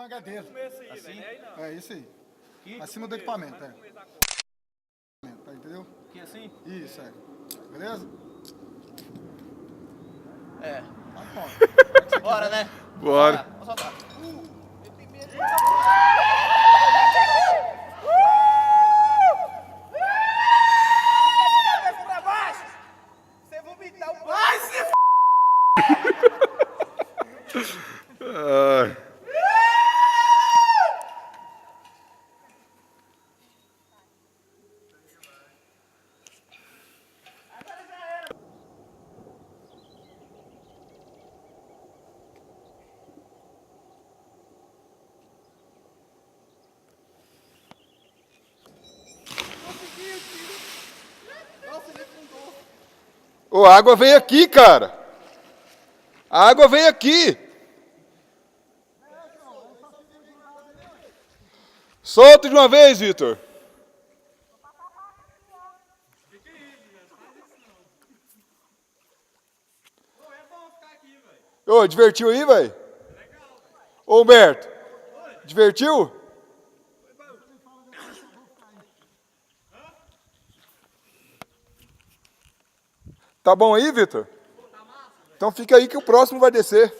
mangadeira. Assim? É isso aí. Aqui? Acima do equipamento, é. Tá, entendeu? Aqui assim? Isso, é. Beleza? É. Tá bom. Bora, né? Bora. Vamos soltar. Ai. Ô, a água veio aqui, cara. A água veio aqui. Solta de uma vez, Vitor. Ô, divertiu aí, velho? Ô, Humberto, divertiu? Tá bom aí, Vitor? Então fica aí que o próximo vai descer.